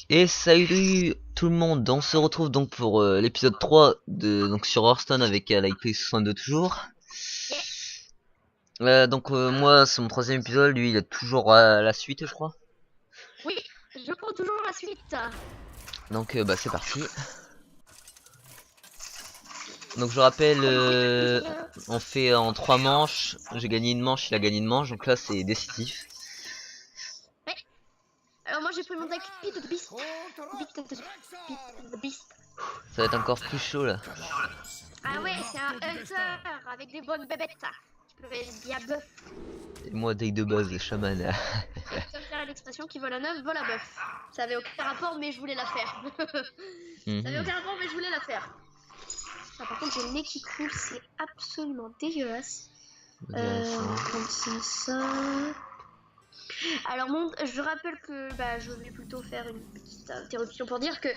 Et salut tout le monde, on se retrouve donc pour l'épisode 3 de donc sur Hearthstone avec l'IP62 toujours. Moi c'est mon troisième épisode, lui il est toujours à la suite je crois. Oui, je prends toujours la suite. Donc c'est parti. Donc je rappelle, on fait en 3 manches, j'ai gagné une manche, il a gagné une manche, donc là c'est décisif. Ouais. Alors moi j'ai pris mon deck Pit the Beast. Pit the Beast. Ça va être encore plus chaud là. Ah ouais, c'est un hunter avec des bonnes bébêtes. Qui peuvent être bien buff. Et moi deck de base, le chaman. Comme dirait l'expression qui vole un œuf, vole un bœuf. Ça avait aucun rapport mais je voulais la faire. Ça avait aucun rapport mais je voulais la faire. Ah, par contre j'ai le nez qui coule, c'est absolument dégueulasse. Comme ça. Alors je rappelle que je vais plutôt faire une petite interruption pour dire que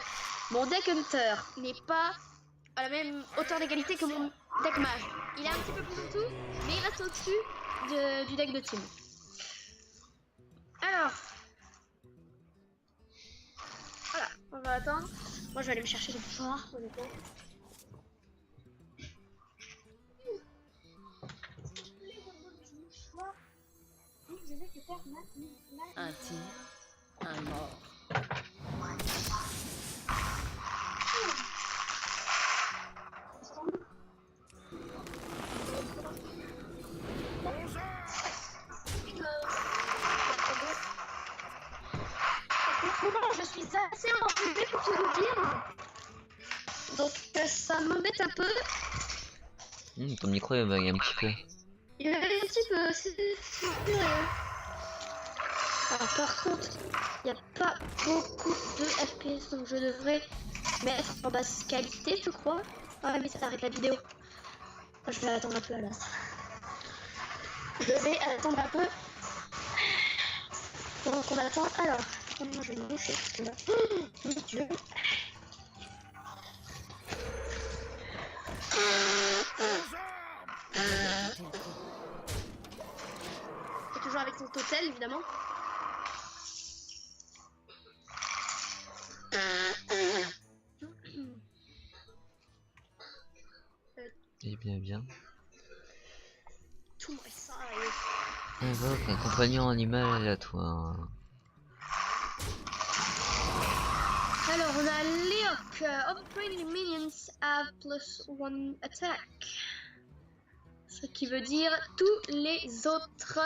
mon deck Hunter n'est pas à la même hauteur d'égalité que mon deck Mage. Il est un petit peu plus en dessous, mais il reste au-dessus du deck de team. Alors, voilà, on va attendre. Moi je vais aller me chercher le pouvoir, honnêtement. Un tir, un mort. Je suis assez enrhumée pour tout vous dire. Donc ça m'embête un peu. Ton micro il vague un petit peu. Il avait un petit peu, c'est curieux. Alors par contre, il n'y a pas beaucoup de FPS, donc je devrais mettre en basse qualité, je crois. Ah mais ça arrête la vidéo. Je vais attendre un peu alors. Je vais attendre un peu. Donc on attend. Alors, moi je vais me moucher parce que là. Mon Dieu. C'est toujours avec son totem évidemment. Et bien. Tout ça. Invoque un compagnon animal aléatoire. Alors on a Leok, Upgrading Minions have +1 attack. Ce qui veut dire tous les autres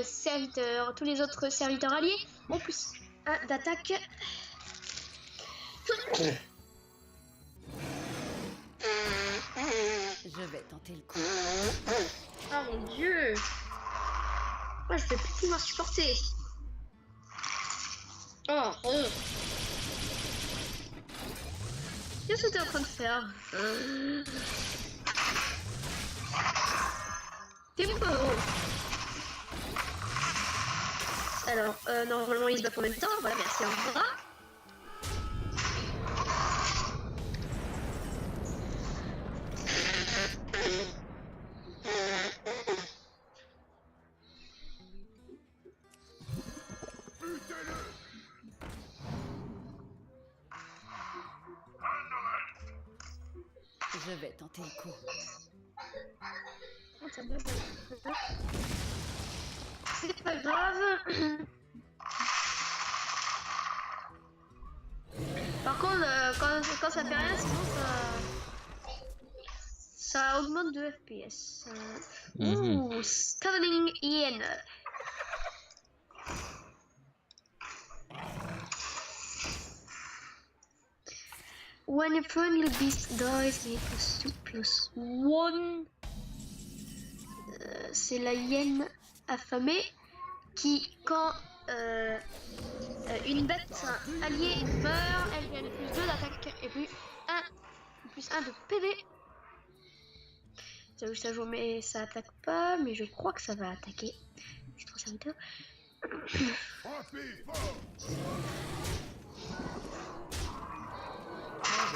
serviteurs alliés ont +1 d'attaque. Je vais tenter le coup. Oh mon dieu. Moi je vais plus pouvoir supporter. Qu'est-ce que t'es en train de faire? Tempo. Alors, normalement ils se battent en même temps. Voilà, merci, au revoir. Je vais tenter le coup. C'est pas grave. Par contre, quand ça fait rien, sinon ça augmente de FPS. Ouh, Stunning Hyena. When a friendly beast dies, it +2/+1. C'est la hyène affamée qui, quand une bête alliée meurt, elle gagne +2 d'attaque et +1 de PV. J'avoue que ça joue, mais ça attaque pas, mais je crois que ça va attaquer. Je suis trop serviteur.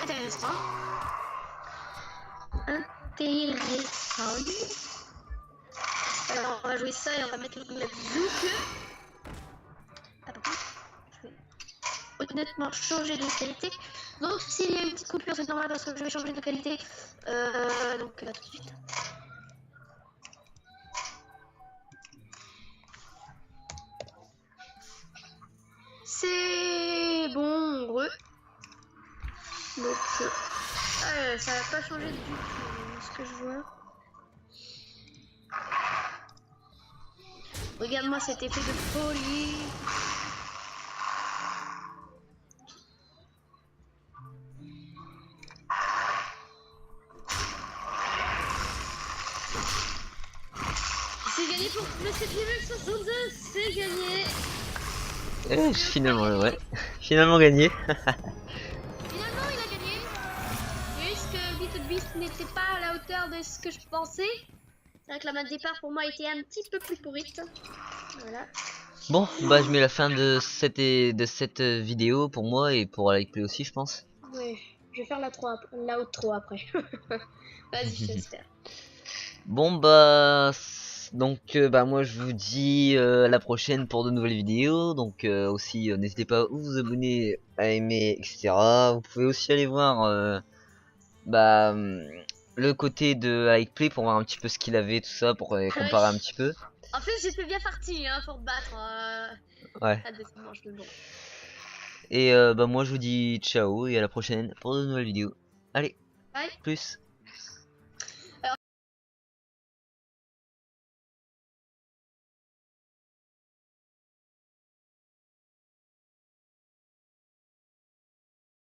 Intéressant. Alors on va jouer ça et on va mettre le zouk. Ah par contre, je vais... honnêtement changer de qualité. Donc s'il y a une petite coupure, c'est normal parce que je vais changer de qualité. Donc là tout de suite. C'est bon, heureux. Donc ça va pas changer du tout ce que je vois. Regarde-moi cet effet de folie. C'est gagné pour Monsieur Pivot 62, c'est gagné. Finalement, ouais. Finalement gagné. Finalement, il a gagné. Puisque Beat Beast n'était pas à la hauteur de ce que je pensais. C'est vrai que la map de départ pour moi était un petit peu plus pourrite. Voilà. Bon, bah je mets la fin de cette vidéo pour moi et pour Like Play aussi, je pense. Ouais, je vais faire l'outro après. Vas-y, je te laisse faire. Bon bah donc bah moi je vous dis à la prochaine pour de nouvelles vidéos. Donc aussi n'hésitez pas à vous abonner, à aimer, etc. Vous pouvez aussi aller voir le côté de Like Play pour voir un petit peu ce qu'il avait, tout ça, pour comparer un petit peu. En fait j'étais bien parti hein, pour te battre. Ouais. Bon. Et bah moi je vous dis ciao et à la prochaine pour de nouvelles vidéos. Allez, Bye. plus.